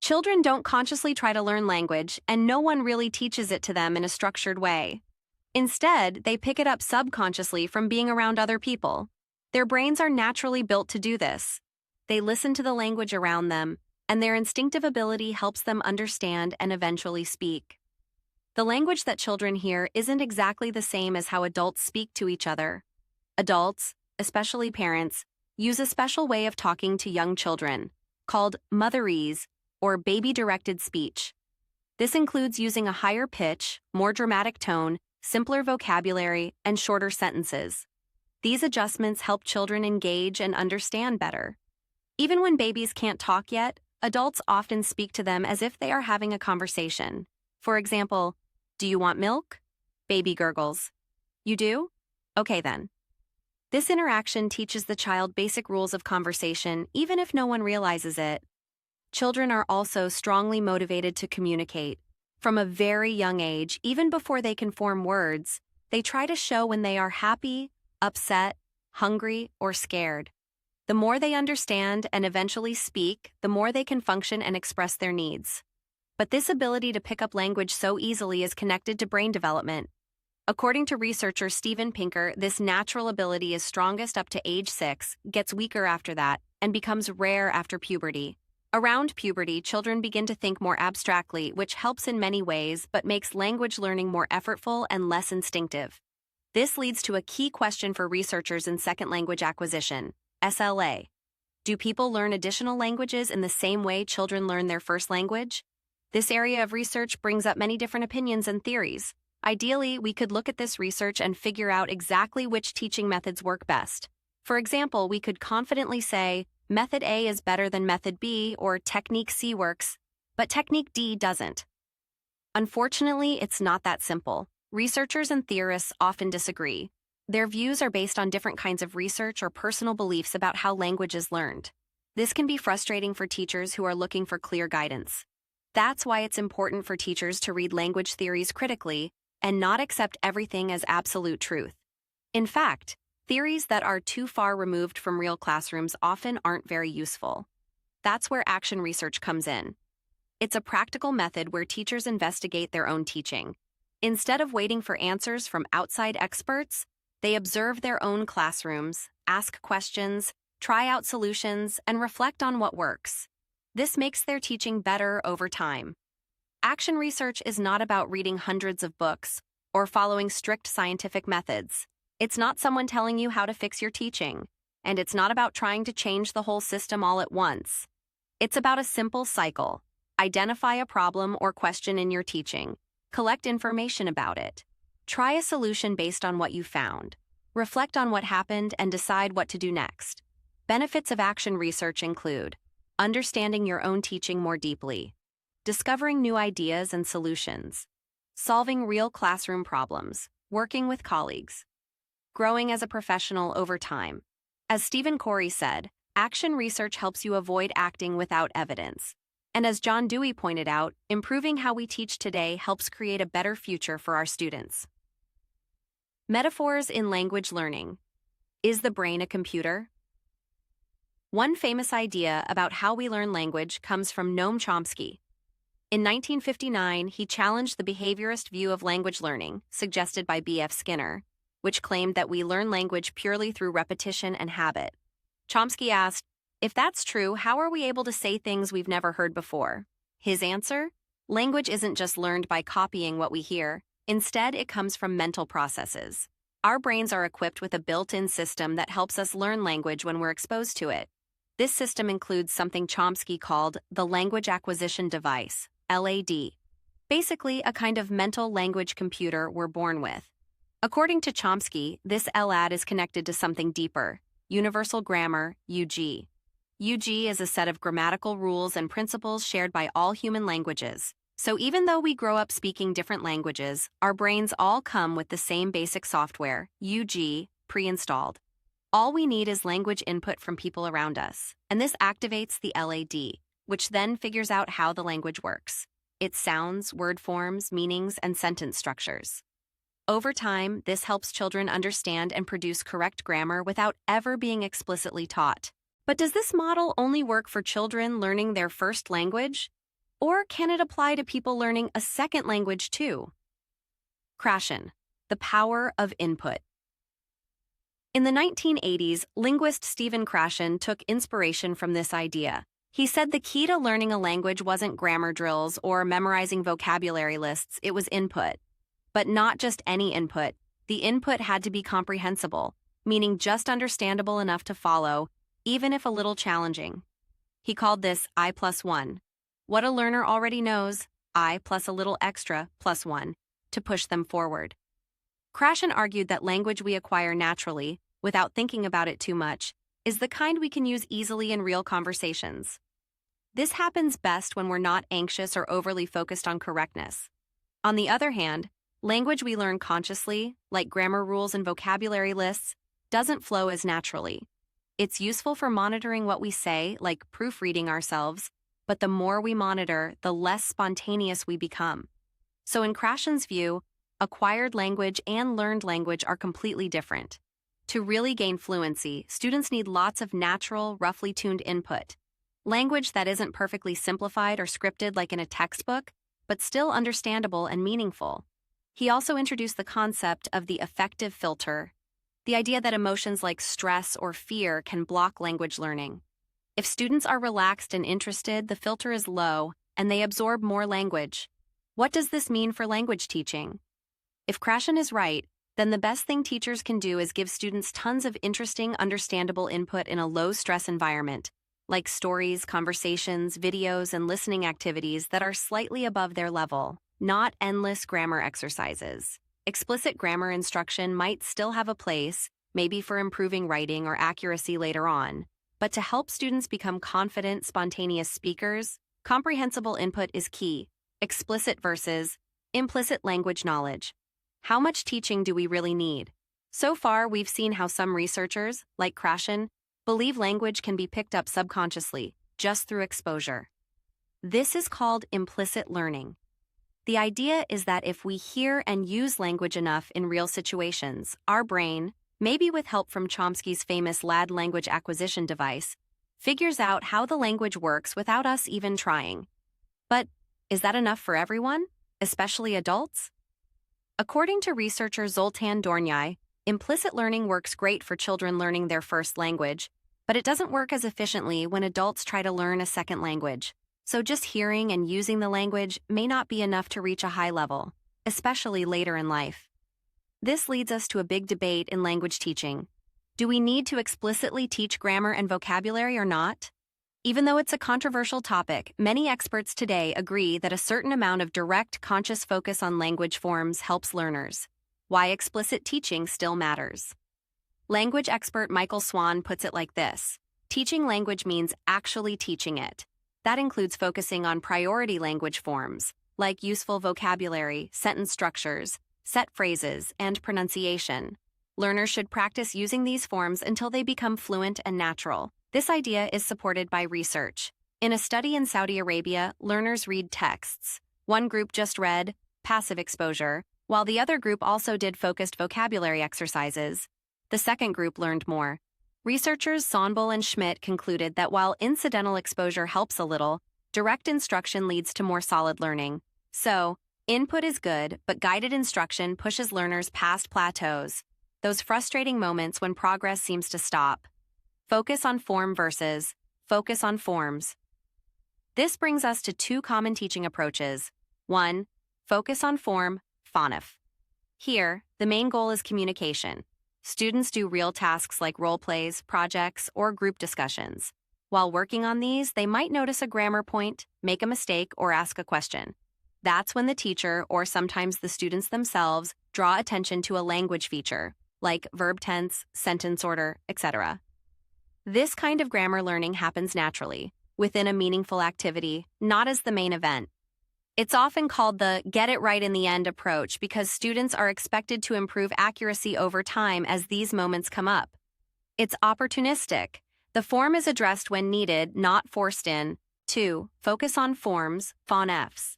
Children don't consciously try to learn language, and no one really teaches it to them in a structured way. Instead, they pick it up subconsciously from being around other people. Their brains are naturally built to do this. They listen to the language around them, and their instinctive ability helps them understand and eventually speak. The language that children hear isn't exactly the same as how adults speak to each other. Adults, especially parents, use a special way of talking to young children, called motherese, or baby-directed speech. This includes using a higher pitch, more dramatic tone, simpler vocabulary, and shorter sentences. These adjustments help children engage and understand better. Even when babies can't talk yet, adults often speak to them as if they are having a conversation. For example, "Do you want milk?" Baby gurgles. "You do? Okay then." This interaction teaches the child basic rules of conversation, even if no one realizes it. Children are also strongly motivated to communicate. From a very young age, even before they can form words, they try to show when they are happy, upset, hungry, or scared. The more they understand and eventually speak, the more they can function and express their needs. But this ability to pick up language so easily is connected to brain development. According to researcher Steven Pinker, this natural ability is strongest up to age 6, gets weaker after that, and becomes rare after puberty. Around puberty, children begin to think more abstractly, which helps in many ways but makes language learning more effortful and less instinctive. This leads to a key question for researchers in second language acquisition, SLA. Do people learn additional languages in the same way children learn their first language? This area of research brings up many different opinions and theories. Ideally, we could look at this research and figure out exactly which teaching methods work best. For example, we could confidently say, Method A is better than Method B, or Technique C works, but Technique D doesn't. Unfortunately, it's not that simple. Researchers and theorists often disagree. Their views are based on different kinds of research or personal beliefs about how language is learned. This can be frustrating for teachers who are looking for clear guidance. That's why it's important for teachers to read language theories critically and not accept everything as absolute truth. In fact, theories that are too far removed from real classrooms often aren't very useful. That's where action research comes in. It's a practical method where teachers investigate their own teaching. Instead of waiting for answers from outside experts, they observe their own classrooms, ask questions, try out solutions, and reflect on what works. This makes their teaching better over time. Action research is not about reading hundreds of books or following strict scientific methods. It's not someone telling you how to fix your teaching, and it's not about trying to change the whole system all at once. It's about a simple cycle. Identify a problem or question in your teaching. Collect information about it. Try a solution based on what you found. Reflect on what happened and decide what to do next. Benefits of action research include understanding your own teaching more deeply, discovering new ideas and solutions, solving real classroom problems, working with colleagues, growing as a professional over time. As Stephen Corey said, action research helps you avoid acting without evidence. And as John Dewey pointed out, improving how we teach today helps create a better future for our students. Metaphors in language learning. Is the brain a computer? One famous idea about how we learn language comes from Noam Chomsky. In 1959, he challenged the behaviorist view of language learning, suggested by B.F. Skinner, which claimed that we learn language purely through repetition and habit. Chomsky asked, if that's true, how are we able to say things we've never heard before? His answer? Language isn't just learned by copying what we hear. Instead, it comes from mental processes. Our brains are equipped with a built-in system that helps us learn language when we're exposed to it. This system includes something Chomsky called the language acquisition device, LAD. Basically, a kind of mental language computer we're born with. According to Chomsky, this LAD is connected to something deeper, universal grammar, UG. UG is a set of grammatical rules and principles shared by all human languages. So even though we grow up speaking different languages, our brains all come with the same basic software, UG, pre-installed. All we need is language input from people around us, and this activates the LAD, which then figures out how the language works. Its sounds, word forms, meanings, and sentence structures. Over time, this helps children understand and produce correct grammar without ever being explicitly taught. But does this model only work for children learning their first language? Or can it apply to people learning a second language too? Krashen, the power of input. In the 1980s, linguist Stephen Krashen took inspiration from this idea. He said the key to learning a language wasn't grammar drills or memorizing vocabulary lists, it was input. But not just any input. The input had to be comprehensible, meaning just understandable enough to follow, even if a little challenging. He called this I+1. What a learner already knows, I plus a little extra plus 1, to push them forward. Krashen argued that language we acquire naturally, without thinking about it too much, is the kind we can use easily in real conversations. This happens best when we're not anxious or overly focused on correctness. On the other hand, language we learn consciously, like grammar rules and vocabulary lists, doesn't flow as naturally. It's useful for monitoring what we say, like proofreading ourselves, but the more we monitor, the less spontaneous we become. So in Krashen's view, acquired language and learned language are completely different. To really gain fluency, students need lots of natural, roughly tuned input. Language that isn't perfectly simplified or scripted like in a textbook, but still understandable and meaningful. He also introduced the concept of the affective filter, the idea that emotions like stress or fear can block language learning. If students are relaxed and interested, the filter is low, and they absorb more language. What does this mean for language teaching? If Krashen is right, then the best thing teachers can do is give students tons of interesting, understandable input in a low-stress environment, like stories, conversations, videos, and listening activities that are slightly above their level, not endless grammar exercises. Explicit grammar instruction might still have a place, maybe for improving writing or accuracy later on, but to help students become confident, spontaneous speakers, comprehensible input is key. Explicit versus implicit language knowledge. How much teaching do we really need? So far, we've seen how some researchers, like Krashen, believe language can be picked up subconsciously, just through exposure. This is called implicit learning. The idea is that if we hear and use language enough in real situations, our brain, maybe with help from Chomsky's famous LAD language acquisition device, figures out how the language works without us even trying. But is that enough for everyone, especially adults? According to researcher Zoltan Dornyai, implicit learning works great for children learning their first language, but it doesn't work as efficiently when adults try to learn a second language. So just hearing and using the language may not be enough to reach a high level, especially later in life. This leads us to a big debate in language teaching. Do we need to explicitly teach grammar and vocabulary or not? Even though it's a controversial topic, many experts today agree that a certain amount of direct, conscious focus on language forms helps learners. Why explicit teaching still matters. Language expert Michael Swan puts it like this: teaching language means actually teaching it. That includes focusing on priority language forms, like useful vocabulary, sentence structures, set phrases, and pronunciation. Learners should practice using these forms until they become fluent and natural. This idea is supported by research. In a study in Saudi Arabia, learners read texts. One group just read, passive exposure, while the other group also did focused vocabulary exercises. The second group learned more. Researchers Sonbul and Schmidt concluded that while incidental exposure helps a little, direct instruction leads to more solid learning. So, input is good, but guided instruction pushes learners past plateaus, those frustrating moments when progress seems to stop. Focus on form versus focus on forms. This brings us to two common teaching approaches. 1. Focus on form, phonif. Here, the main goal is communication. Students do real tasks like role plays, projects, or group discussions. While working on these, they might notice a grammar point, make a mistake, or ask a question. That's when the teacher, or sometimes the students themselves, draw attention to a language feature, like verb tense, sentence order, etc. This kind of grammar learning happens naturally, within a meaningful activity, not as the main event. It's often called the get it right in the end approach because students are expected to improve accuracy over time as these moments come up. It's opportunistic. The form is addressed when needed, not forced in. 2. Focus on forms, phonefs.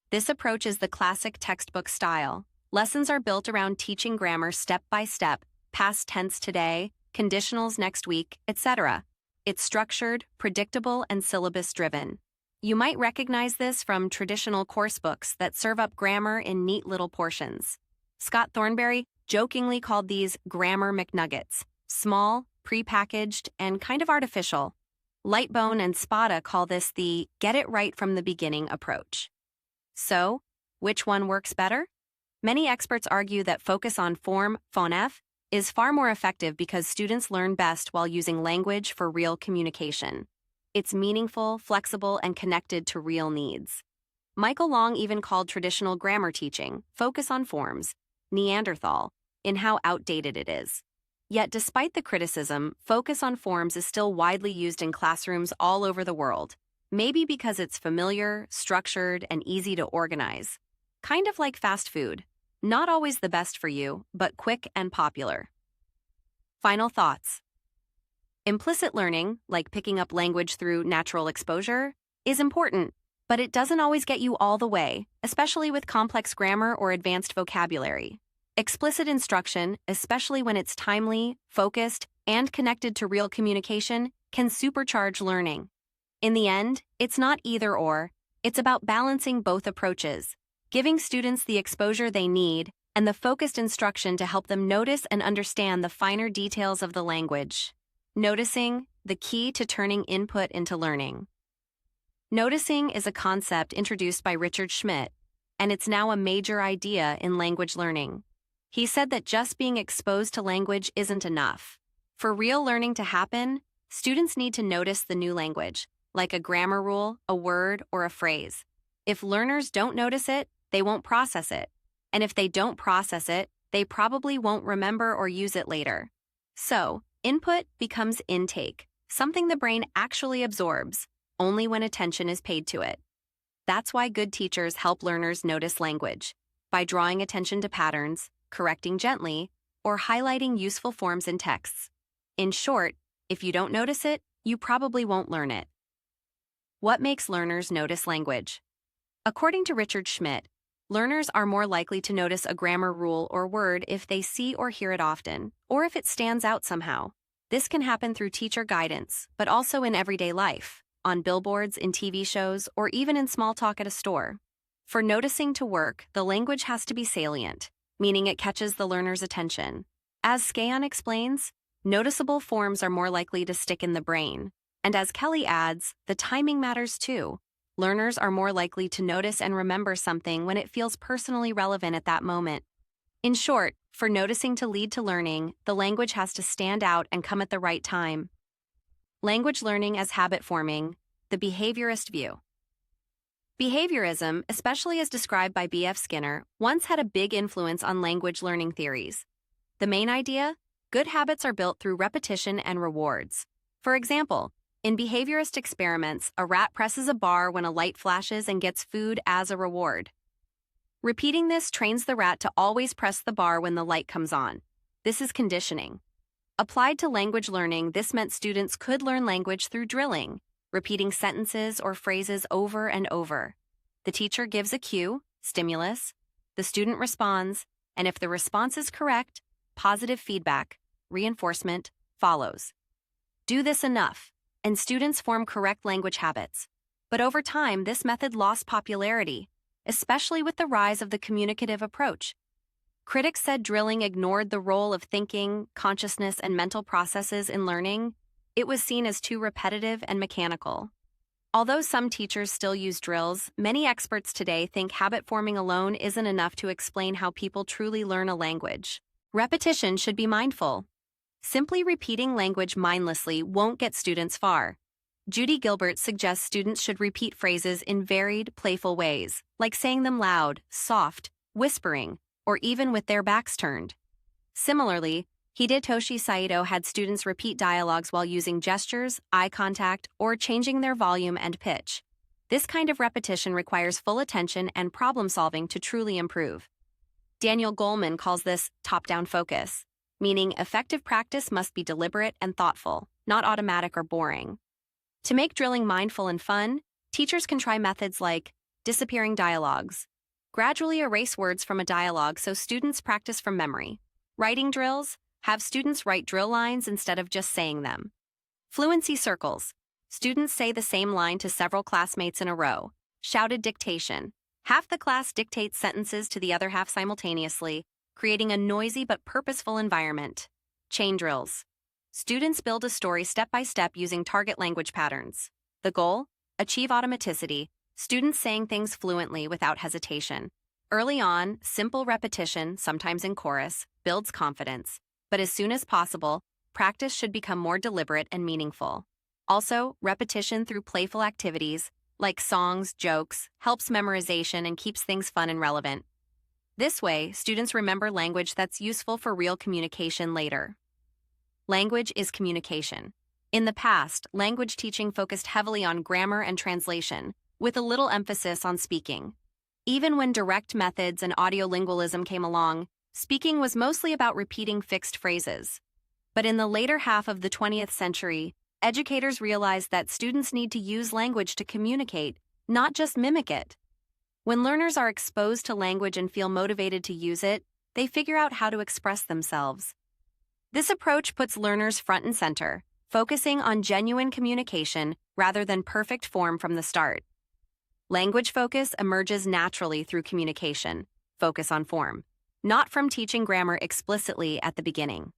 This approach is the classic textbook style. Lessons are built around teaching grammar step by step, past tense today, conditionals next week, etc. It's structured, predictable, and syllabus-driven. You might recognize this from traditional course books that serve up grammar in neat little portions. Scott Thornberry jokingly called these grammar McNuggets, small, prepackaged, and kind of artificial. Lightbone and Spada call this the get it right from the beginning approach. So, which one works better? Many experts argue that focus on form, phonef, is far more effective because students learn best while using language for real communication. It's meaningful, flexible, and connected to real needs. Michael Long even called traditional grammar teaching, focus on forms, Neanderthal, in how outdated it is. Yet despite the criticism, focus on forms is still widely used in classrooms all over the world, maybe because it's familiar, structured, and easy to organize. Kind of like fast food. Not always the best for you, but quick and popular. Final thoughts. Implicit learning, like picking up language through natural exposure, is important, but it doesn't always get you all the way, especially with complex grammar or advanced vocabulary. Explicit instruction, especially when it's timely, focused, and connected to real communication, can supercharge learning. In the end, it's not either or, it's about balancing both approaches, giving students the exposure they need and the focused instruction to help them notice and understand the finer details of the language. Noticing, the key to turning input into learning. Noticing is a concept introduced by Richard Schmidt, and it's now a major idea in language learning. He said that just being exposed to language isn't enough. For real learning to happen, students need to notice the new language, like a grammar rule, a word, or a phrase. If learners don't notice it, they won't process it. And if they don't process it, they probably won't remember or use it later. So, input becomes intake, something the brain actually absorbs, only when attention is paid to it. That's why good teachers help learners notice language, by drawing attention to patterns, correcting gently, or highlighting useful forms in texts. In short, if you don't notice it, you probably won't learn it. What makes learners notice language? According to Richard Schmidt, learners are more likely to notice a grammar rule or word if they see or hear it often, or if it stands out somehow. This can happen through teacher guidance, but also in everyday life, on billboards, in TV shows, or even in small talk at a store. For noticing to work, the language has to be salient, meaning it catches the learner's attention. As Skayan explains, noticeable forms are more likely to stick in the brain. And as Kelly adds, the timing matters too. Learners are more likely to notice and remember something when it feels personally relevant at that moment. In short, for noticing to lead to learning, the language has to stand out and come at the right time. Language learning as habit forming, the behaviorist view. Behaviorism, especially as described by B.F. Skinner, once had a big influence on language learning theories. The main idea? Good habits are built through repetition and rewards. For example, in behaviorist experiments, a rat presses a bar when a light flashes and gets food as a reward. Repeating this trains the rat to always press the bar when the light comes on. This is conditioning. Applied to language learning, this meant students could learn language through drilling, repeating sentences or phrases over and over. The teacher gives a cue, stimulus, the student responds, and if the response is correct, positive feedback, reinforcement, follows. Do this enough, and students form correct language habits. But over time, this method lost popularity, especially with the rise of the communicative approach. Critics said drilling ignored the role of thinking, consciousness, and mental processes in learning. It was seen as too repetitive and mechanical. Although some teachers still use drills, many experts today think habit forming alone isn't enough to explain how people truly learn a language. Repetition should be mindful. Simply repeating language mindlessly won't get students far. Judy Gilbert suggests students should repeat phrases in varied, playful ways, like saying them loud, soft, whispering, or even with their backs turned. Similarly, Hidetoshi Saito had students repeat dialogues while using gestures, eye contact, or changing their volume and pitch. This kind of repetition requires full attention and problem-solving to truly improve. Daniel Goleman calls this top-down focus, meaning effective practice must be deliberate and thoughtful, not automatic or boring. To make drilling mindful and fun, teachers can try methods like disappearing dialogues. Gradually erase words from a dialogue so students practice from memory. Writing drills, have students write drill lines instead of just saying them. Fluency circles. Students say the same line to several classmates in a row. Shouted dictation. Half the class dictates sentences to the other half simultaneously, creating a noisy but purposeful environment. Chain drills. Students build a story step by step using target language patterns. The goal? Achieve automaticity, students saying things fluently without hesitation. Early on, simple repetition, sometimes in chorus, builds confidence, but as soon as possible, practice should become more deliberate and meaningful. Also, repetition through playful activities, like songs, jokes, helps memorization and keeps things fun and relevant. This way, students remember language that's useful for real communication later. Language is communication. In the past, language teaching focused heavily on grammar and translation, with a little emphasis on speaking. Even when direct methods and audiolingualism came along, speaking was mostly about repeating fixed phrases. But in the later half of the 20th century, educators realized that students need to use language to communicate, not just mimic it. When learners are exposed to language and feel motivated to use it, they figure out how to express themselves. This approach puts learners front and center, focusing on genuine communication rather than perfect form from the start. Language focus emerges naturally through communication, focus on form, not from teaching grammar explicitly at the beginning.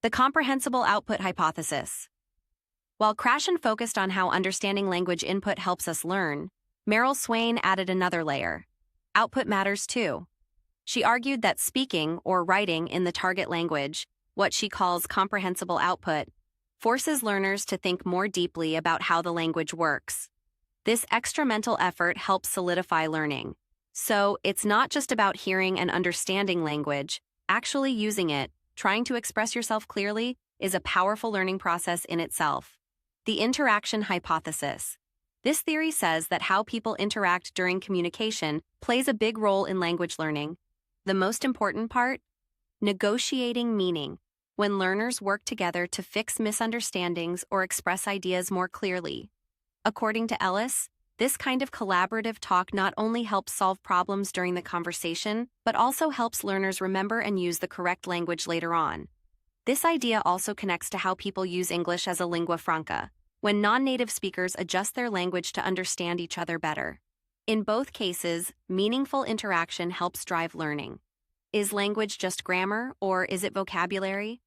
The comprehensible output hypothesis. While Krashen focused on how understanding language input helps us learn, Meryl Swain added another layer. Output matters too. She argued that speaking or writing in the target language, what she calls comprehensible output, forces learners to think more deeply about how the language works. This extra mental effort helps solidify learning. So, it's not just about hearing and understanding language, actually using it, trying to express yourself clearly, is a powerful learning process in itself. The interaction hypothesis. This theory says that how people interact during communication plays a big role in language learning. The most important part? Negotiating meaning, when learners work together to fix misunderstandings or express ideas more clearly. According to Ellis, this kind of collaborative talk not only helps solve problems during the conversation, but also helps learners remember and use the correct language later on. This idea also connects to how people use English as a lingua franca, when non-native speakers adjust their language to understand each other better. In both cases, meaningful interaction helps drive learning. Is language just grammar, or is it vocabulary?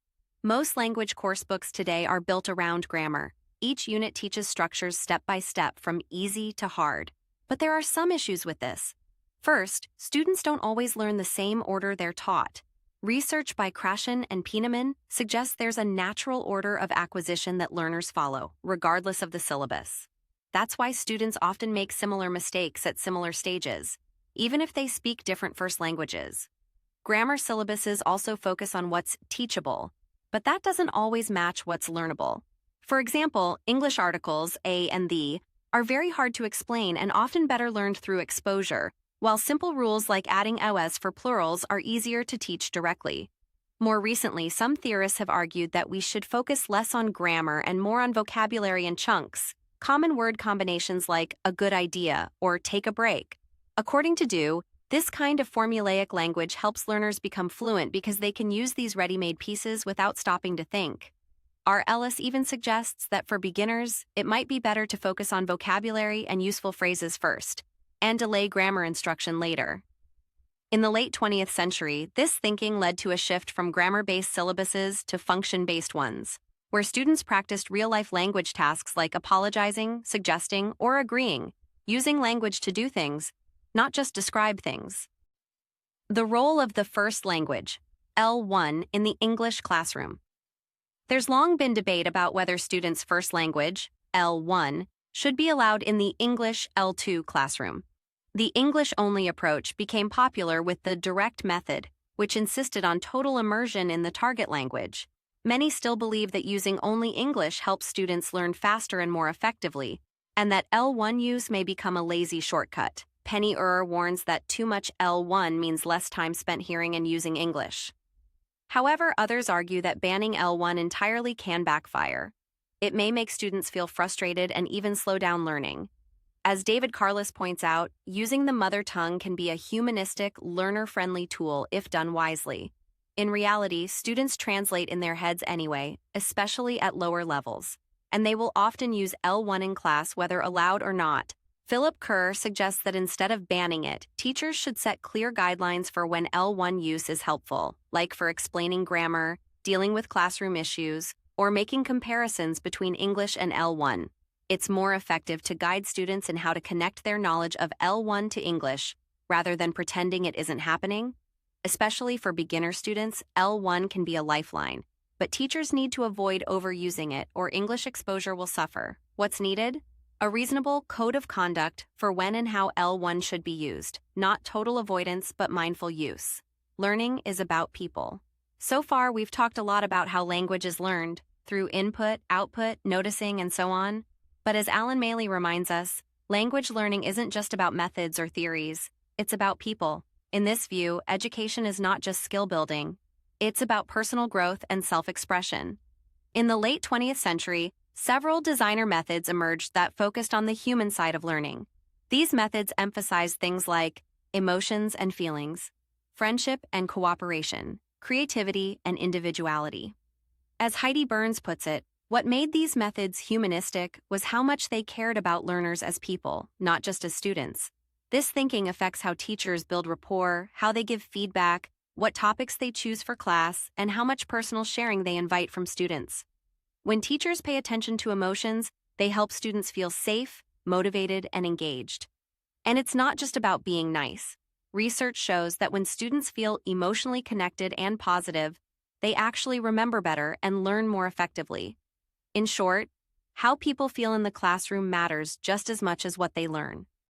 Most language course books today are built around grammar. Each unit teaches structures step by step from easy to hard. But there are some issues with this. First, students don't always learn the same order they're taught. Research by Krashen and Pieneman suggests there's a natural order of acquisition that learners follow, regardless of the syllabus. That's why students often make similar mistakes at similar stages, even if they speak different first languages. Grammar syllabuses also focus on what's teachable, but that doesn't always match what's learnable. For example, English articles, a and the, are very hard to explain and often better learned through exposure, while simple rules like adding os for plurals are easier to teach directly. More recently, some theorists have argued that we should focus less on grammar and more on vocabulary and chunks, common word combinations like a good idea or take a break. According to Du, this kind of formulaic language helps learners become fluent because they can use these ready-made pieces without stopping to think. R. Ellis even suggests that for beginners, it might be better to focus on vocabulary and useful phrases first, and delay grammar instruction later. In the late 20th century, this thinking led to a shift from grammar-based syllabuses to function-based ones, where students practiced real-life language tasks like apologizing, suggesting, or agreeing, using language to do things, not just describe things. The role of the first language, L1, in the English classroom. There's long been debate about whether students' first language, L1, should be allowed in the English L2 classroom. The English-only approach became popular with the direct method, which insisted on total immersion in the target language. Many still believe that using only English helps students learn faster and more effectively, and that L1 use may become a lazy shortcut. Penny Ur warns that too much L1 means less time spent hearing and using English. However, others argue that banning L1 entirely can backfire. It may make students feel frustrated and even slow down learning. As David Carlis points out, using the mother tongue can be a humanistic, learner-friendly tool if done wisely. In reality, students translate in their heads anyway, especially at lower levels. and they will often use L1 in class whether allowed or not. Philip Kerr suggests that instead of banning it, teachers should set clear guidelines for when L1 use is helpful, like for explaining grammar, dealing with classroom issues, or making comparisons between English and L1. It's more effective to guide students in how to connect their knowledge of L1 to English, rather than pretending it isn't happening. Especially for beginner students, L1 can be a lifeline, but teachers need to avoid overusing it or English exposure will suffer. What's needed? A reasonable code of conduct for when and how L1 should be used, not total avoidance but mindful use. Learning is about people. So far, we've talked a lot about how language is learned, through input, output, noticing, and so on. But as Alan Maley reminds us, language learning isn't just about methods or theories, it's about people. In this view, education is not just skill building, it's about personal growth and self-expression. In the late 20th century, several designer methods emerged that focused on the human side of learning. These methods emphasized things like emotions and feelings, friendship and cooperation, creativity and individuality. As Heidi Burns puts it, what made these methods humanistic was how much they cared about learners as people, not just as students. This thinking affects how teachers build rapport, how they give feedback, what topics they choose for class, and how much personal sharing they invite from students. When teachers pay attention to emotions, they help students feel safe, motivated, and engaged. And it's not just about being nice. Research shows that when students feel emotionally connected and positive, they actually remember better and learn more effectively. In short, how people feel in the classroom matters just as much as what they learn.